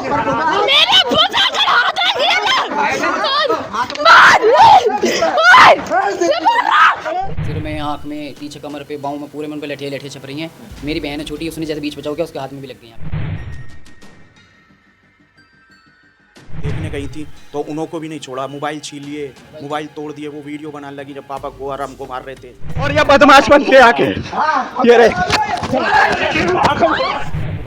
सिर में, आँख में, पीछे कमर पे, बाहों में, पूरे में उन पे लठियाँ लठियाँ छप रही हैं। मेरी बहन है छोटी, उसने जैसे बीच बचाव किया, उसके हाथ में भी लग गई हैं। देखने गई थी तो उनको भी नहीं छोड़ा, मोबाइल छीन लिए, मोबाइल तोड़ दिए, वो वीडियो बनाने लगी जब पापा को और हमको मार रहे थे। और ये बदमाश बन के आके ये रे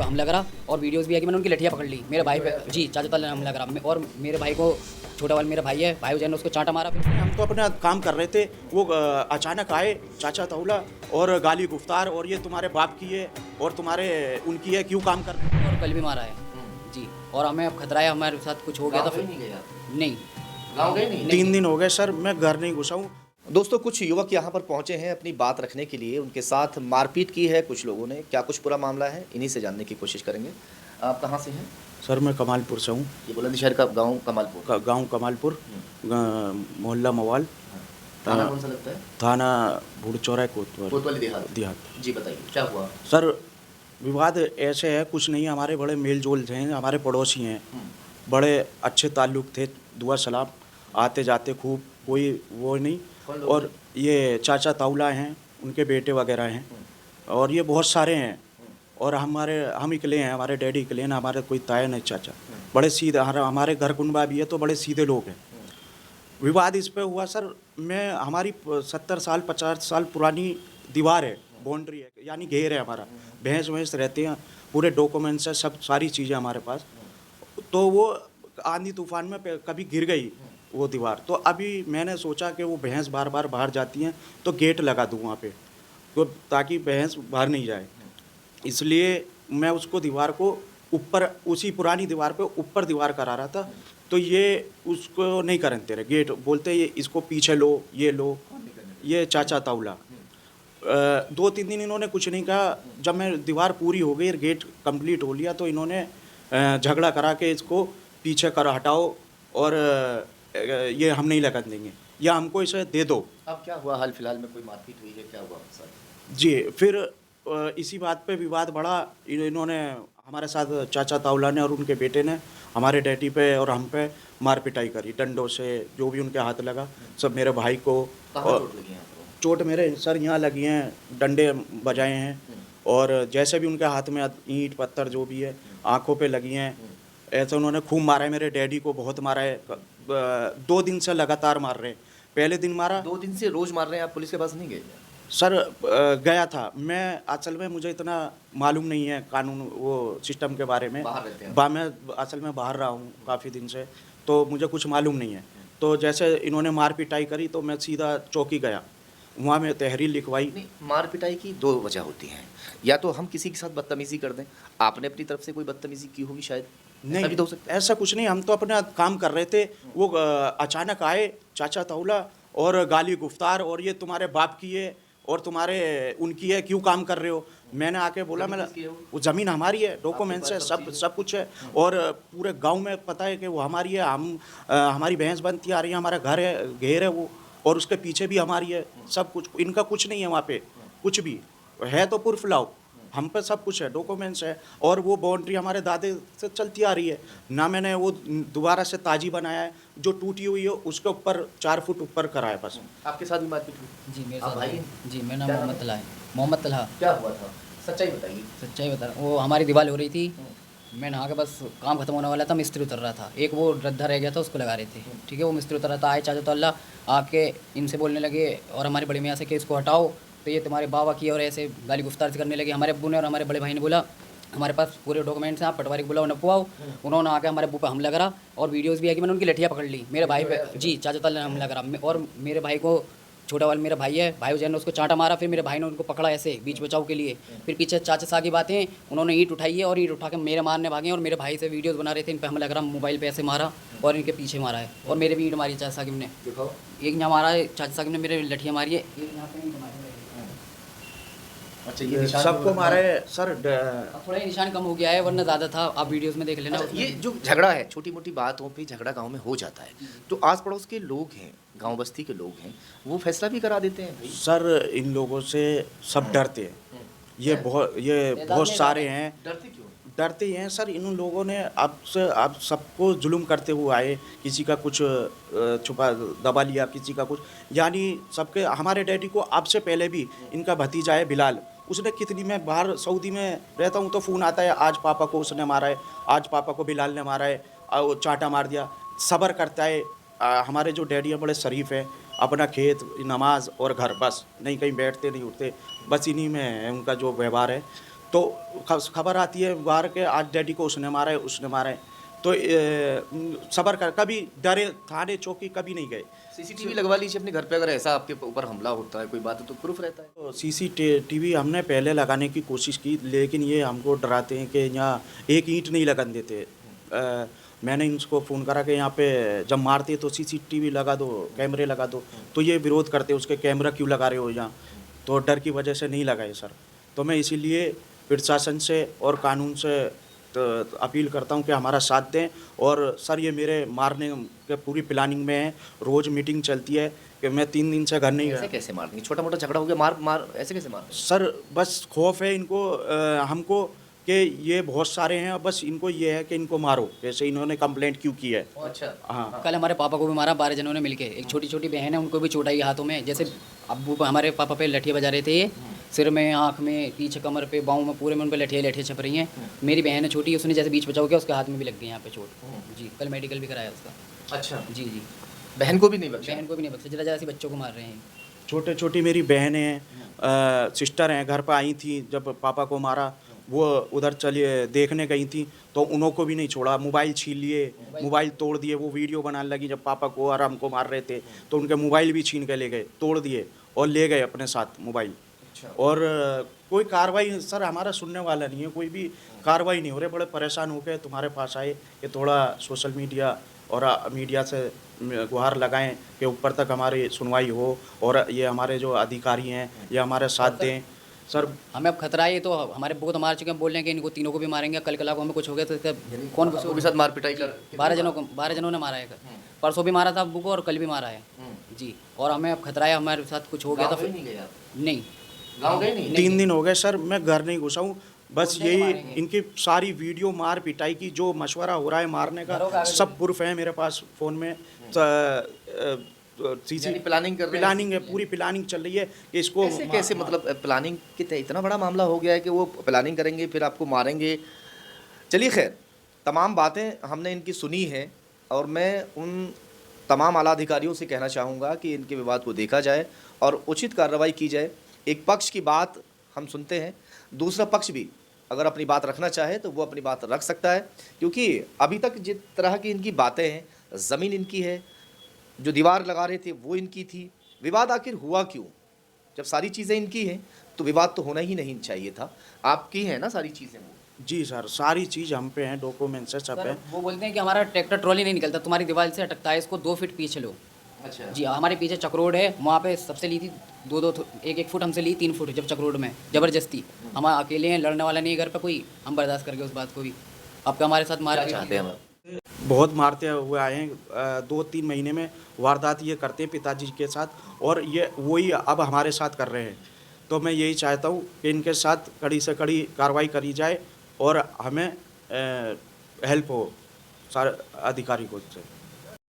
हमला करा और वीडियोस भी है कि मैंने उनकी लठियाँ पकड़ ली। मेरे भाई पे जी चाचा ताला ने हमला करा और मेरे भाई को, छोटा वाला मेरा भाई है, भाई ने उसको चांटा मारा। फिर हम तो अपना काम कर रहे थे, वो अचानक आए चाचा ताउला और गाली गुफ्तार, और ये तुम्हारे बाप की है और तुम्हारे उनकी है, क्यों काम कर रहे हो? और कल भी मारा है जी। और हमें अब खतरा है, हमारे साथ कुछ हो गया तो फिर नहीं, गाँव गए नहीं? 3 दिन हो गए सर, मैं घर नहीं घुसा हूँ। दोस्तों, कुछ युवक यहाँ पर पहुँचे हैं अपनी बात रखने के लिए। उनके साथ मारपीट की है कुछ लोगों ने। क्या कुछ पूरा मामला है, इन्हीं से जानने की कोशिश करेंगे। आप कहाँ से हैं? सर मैं कमालपुर से हूँ। ये बुलंदशहर का गांव कमालपुर। गांव कमालपुर, मोहल्ला मवाल, थाना कौन सा लगता है? थाना भूड़चौरा कोतवाली देहात। जी बताइए क्या हुआ? सर विवाद ऐसे है, कुछ नहीं, हमारे बड़े मेल जोल थे, हमारे पड़ोसी हैं, बड़े अच्छे ताल्लुक थे, दुआ सलाम, आते जाते खूब, कोई वो नहीं। और ये चाचा ताउला हैं, उनके बेटे वगैरह हैं, और ये बहुत सारे हैं। और हम इकले हैं, हमारे डैडी इकले हैं, हमारे कोई ताया नहीं चाचा। बड़े सीधे, हमारे घर कुनबा भी है तो बड़े सीधे लोग हैं। विवाद इस पे हुआ सर, हमारी 70 साल 50 साल पुरानी दीवार है, बाउंड्री है, यानी घेर है हमारा, भैंस वैंस रहते हैं, पूरे डॉक्यूमेंट्स है, सब सारी चीज़ें हमारे पास। तो वो आंधी तूफान में कभी गिर गई वो दीवार, तो अभी मैंने सोचा कि वो भैंस बार बार बाहर जाती हैं तो गेट लगा दूँ वहाँ पे, तो ताकि भैंस बाहर नहीं जाए। इसलिए मैं उसको दीवार को ऊपर, उसी पुरानी दीवार पे ऊपर दीवार करा रहा था, तो ये उसको नहीं करने दे रहे, गेट बोलते ये इसको पीछे लो, ये लो, ये चाचा ताउला। 2-3 दिन इन्होंने कुछ नहीं कहा। जब मैं दीवार पूरी हो गई, गेट कंप्लीट हो लिया, तो इन्होंने झगड़ा करा के इसको पीछे कर हटाओ और ये हम नहीं लगन देंगे, या हमको इसे दे दो। अब क्या हुआ? हाल फिलहाल में कोई मारपीट हुई है, क्या हुआ सर? जी, फिर इसी बात पे विवाद बढ़ा। इन्होंने हमारे साथ, चाचा ताउला ने और उनके बेटे ने हमारे डैडी पे और हम पे मार पिटाई करी, डंडों से, जो भी उनके हाथ लगा सब। मेरे भाई को चोट मेरे सर यहाँ लगी हैं, डंडे बजाए हैं, और जैसे भी उनके हाथ में ईंट पत्थर जो भी है आंखों पे लगी हैं, ऐसे उन्होंने खूब मारा है। मेरे डैडी को बहुत मारा है, 2 दिन से लगातार मार रहे हैं। पहले दिन मारा, 2 दिन से रोज मार रहे हैं। आप पुलिस के पास नहीं गए? सर गया था मैं, असल में मुझे इतना मालूम नहीं है कानून वो सिस्टम के बारे में। बाहर रहते हैं? मैं असल में बाहर रहा हूँ काफ़ी दिन से, तो मुझे कुछ मालूम नहीं है। तो जैसे इन्होंने मार पिटाई करी तो मैं सीधा चौकी गया, वहाँ में तहरीर लिखवाई। नहीं, मार पिटाई की 2 वजह होती हैं। या तो हम किसी के साथ बदतमीजी कर दें, आपने अपनी तरफ से कोई बदतमीजी की होगी शायद। नहीं, भी तो हो सकता है। ऐसा कुछ नहीं, हम तो अपना काम कर रहे थे। वो अचानक आए चाचा ताउला और गाली गुफ्तार, और ये तुम्हारे बाप की है और तुम्हारे उनकी है, क्यों काम कर रहे हो? मैंने आके बोला, मैंने वो ज़मीन हमारी है, डॉक्यूमेंट्स है, सब कुछ है, और पूरे गांव में पता है कि वो हमारी है। हम हमारी भैंस बनती आ रही है, हमारा घर है, घेर है वो, और उसके पीछे भी हमारी है, सब कुछ। इनका कुछ नहीं है वहाँ पे, कुछ भी है तो प्रूफ लाओ, हम पे सब कुछ है, डॉक्यूमेंट्स है। और वो बाउंड्री हमारे दादे से चलती आ रही है ना, मैंने वो दोबारा से ताजी बनाया है, जो टूटी हुई है उसके ऊपर 4 फुट ऊपर करा है बस। आपके साथ भी मारपीट हुई? जी मेरे आप साथ भाई? जी, मेरा नाम मोहम्मद तलहा है। मोहम्मद तलहा। क्या हुआ था, सच्चाई बताइए। सच्चाई बता रहा हूँ, वो हमारी दीवार हो रही थी, मैं नहा के बस काम खत्म होने वाला था, मिस्त्री उतर रहा था, एक वो रद्दा रह गया था, उसको लगा रहे थे, ठीक है। वो मिस्त्री उतर रहा था, आए चाचा ताउला आके इनसे बोलने लगे, और हमारे बड़े मियाँ से कि इसको हटाओ, तो ये तुम्हारे बाबा की, और ऐसे गाली गुफ्तार से करने लगे। हमारे अब्बू ने और हमारे बड़े भाई ने बोला, हमारे पास पूरे डॉक्यूमेंट्स हैं, आप पटवारी को बुलाओ, नपवाओ। उन्होंने आके हमारे अब्बू पे हमला करा, और वीडियोस भी है कि मैंने उनकी लठियाँ पकड़ ली। मेरे भाई पे जी चाचा ताउला ने हमला करा, और मेरे भाई को, छोटा वाला मेरा भाई है, भाई ने उसको चांटा मारा। फिर मेरे भाई ने उनको पकड़ा ऐसे बीच बचाव के लिए। फिर पीछे चाचा सा की बातें, उन्होंने ईंट उठाई है और ईंट उठा के मेरे मारने भागे, और मेरे भाई से वीडियोस बना रहे थे, इन पे हमला करा, मोबाइल पे ऐसे मारा और इनके पीछे मारा है, और मेरे भी ईंट मारी चाचा साकिब ने। दिखाओ। एक यहाँ मारा है चाचा साकिब ने, मेरे लठियाँ मारी है, एक यहाँ पे ईंट मारी है। अच्छा, ये निशान सबको मारे सर। अब थोड़ा ही निशान कम हो गया है, वरना ज़्यादा था, आप वीडियोस में देख लेना। अच्छा, ये जो झगड़ा है, छोटी मोटी बातों पे झगड़ा गांव में हो जाता है, तो आस पड़ोस के लोग हैं, गांव बस्ती के लोग हैं, वो फैसला भी करा देते हैं भाई। सर इन लोगों से सब डरते हैं, ये बहुत सारे हैं। डरते क्यों? डरते ही हैं सर। इन लोगों ने अब सबको जुल्म करते हुए आए, किसी का कुछ छुपा दबा लिया, किसी का कुछ, यानी सबके। हमारे डैडी को अब से पहले भी इनका भतीजा है बिलाल, उसने कितनी, मैं बाहर सऊदी में रहता हूँ तो फ़ोन आता है, आज पापा को उसने मारा है, आज पापा को बिलाल ने मारा है, वो चाटा मार दिया। सब्र करता है। हमारे जो डैडी हैं बड़े शरीफ हैं, अपना खेत, नमाज और घर, बस, नहीं कहीं बैठते नहीं उठते, बस इन्हीं में है उनका जो व्यवहार है। तो खबर आती है बाहर के, आज डैडी को उसने मारा है, उसने मारा है, तो सब्र कर, कभी डरे, थाने चौकी कभी नहीं गए। सीसीटीवी लगवा लीजिए अपने घर पे, अगर ऐसा आपके ऊपर हमला होता है कोई बात है तो प्रूफ रहता है। तो सीसीटीवी हमने पहले लगाने की कोशिश की, लेकिन ये हमको डराते हैं कि यहाँ एक ईंट नहीं लगन देते। मैंने इनको फ़ोन करा कि यहाँ पे जब मारते तो सीसीटीवी लगा दो, कैमरे लगा दो, तो ये विरोध करते, उसके कैमरा क्यों लगा रहे हो यहाँ, तो डर की वजह से नहीं लगाए सर। तो मैं इसीलिए प्रशासन से और कानून से तो अपील करता हूँ कि हमारा साथ दें। और सर ये मेरे मारने के पूरी प्लानिंग में है, रोज़ मीटिंग चलती है कि मैं 3 दिन से घर नहीं ऐसे गया। कैसे मार देंगे? छोटा मोटा झगड़ा हो गया, मार ऐसे कैसे मार? सर बस खौफ है इनको, हमको, कि ये बहुत सारे हैं, बस इनको ये है कि इनको मारो, जैसे इन्होंने कंप्लेंट क्यों की है। अच्छा, हाँ, कल हमारे पापा को भी मारा 12 जनों ने मिलके। एक छोटी छोटी बहन है, उनको भी चोट आई हाथों में। जैसे अब्बू हमारे पापा पे लठियाँ बजा रहे थे, ये सिर में, आँख में, पीछे कमर पे, बाहों में, पूरे में उन पे लठियाँ छप रही हैं। मेरी बहन है छोटी, उसने जैसे बीच बचाव किया, उसके हाथ में भी लग गई यहाँ पे चोट। जी, कल मेडिकल भी कराया उसका। अच्छा, जी जी, बहन को भी नहीं बख्शा? बहन को भी नहीं बख्शा, जरा जरा सी बच्चों को मार रहे हैं। छोटे छोटी मेरी बहनें हैं, सिस्टर हैं, घर पर आई थी जब पापा को मारा, वो उधर चलिए देखने गई थी, तो उनको भी नहीं छोड़ा, मोबाइल छीन लिए, मोबाइल तोड़ दिए। वो वीडियो बनाने लगी जब पापा को और हमको मार रहे थे, तो उनके मोबाइल भी छीन के ले गए, तोड़ दिए और ले गए अपने साथ मोबाइल। और कोई कार्रवाई सर हमारा सुनने वाला नहीं है, कोई भी कार्रवाई नहीं हो रही। बड़े परेशान हो के तुम्हारे पास आए कि थोड़ा सोशल मीडिया और मीडिया से गुहार लगाएं कि ऊपर तक हमारी सुनवाई हो और ये हमारे जो अधिकारी हैं ये हमारे साथ दें। सर हमें अब खतरा है, ये तो हमारे अब्बू को तो मार चुके हैं, बोल रहे हैं कि इनको तीनों को भी मारेंगे। कल कल को हमें कुछ हो गया तो इसका कौन वो भी साथ मार पिटाई कर? 12 जनों ने मारा है। परसों भी मारा था अब्बू को और कल भी मारा है जी। और हमें अब खतरा है, हमारे साथ कुछ हो गया तो फिर नहीं, गाँव गए नहीं? 3 दिन हो गए सर, मैं घर नहीं घुसा हूँ। बस यही इनकी सारी वीडियो मार पिटाई की जो मशवरा हो रहा है मारने का, सब प्रूफ है मेरे पास फ़ोन में। यानी प्लानिंग कर रहे हैं? प्लानिंग है, पूरी प्लानिंग चल रही है कि इसको कैसे कैसे, मतलब प्लानिंग कितने, इतना बड़ा मामला हो गया है कि वो प्लानिंग करेंगे फिर आपको मारेंगे। चलिए खैर, तमाम बातें हमने इनकी सुनी हैं और मैं उन तमाम आला अधिकारियों से कहना चाहूँगा कि इनके विवाद को देखा जाए और उचित कार्रवाई की जाए। एक पक्ष की बात हम सुनते हैं, दूसरा पक्ष भी अगर अपनी बात रखना चाहे तो वो अपनी बात रख सकता है, क्योंकि अभी तक जिस तरह की इनकी बातें हैं, ज़मीन इनकी है, जो दीवार लगा रहे थे वो इनकी थी, विवाद आखिर हुआ क्यों? जब सारी चीज़ें इनकी हैं तो विवाद तो होना ही नहीं चाहिए था। आपकी है ना सारी चीज़ें? वो जी सर, सारी चीज़ हम पे हैं, डॉक्यूमेंट्स है, सब है। वो बोलते हैं कि हमारा ट्रैक्टर ट्रॉली नहीं निकलता, तुम्हारी दीवार से अटकता है, इसको 2 फीट पीछे लो। अच्छा जी, हमारे पीछे चक्रोड है, वहाँ पे सबसे ली थी 1-1 फुट हमसे ली, 3 फुट जब चक्रोड में ज़बरदस्ती। हम अकेले हैं, लड़ने वाला नहीं है घर पे कोई, हम बर्दाश्त करके उस बात को भी। आपका हमारे साथ मार चाहते हैं? बहुत मारते हुए आए हैं, 2-3 महीने में वारदात ये करते हैं पिताजी के साथ, और ये वही अब हमारे साथ कर रहे हैं। तो मैं यही चाहता हूँ कि इनके साथ कड़ी से कड़ी कार्रवाई करी जाए और हमें हेल्प हो सारे अधिकारी को से।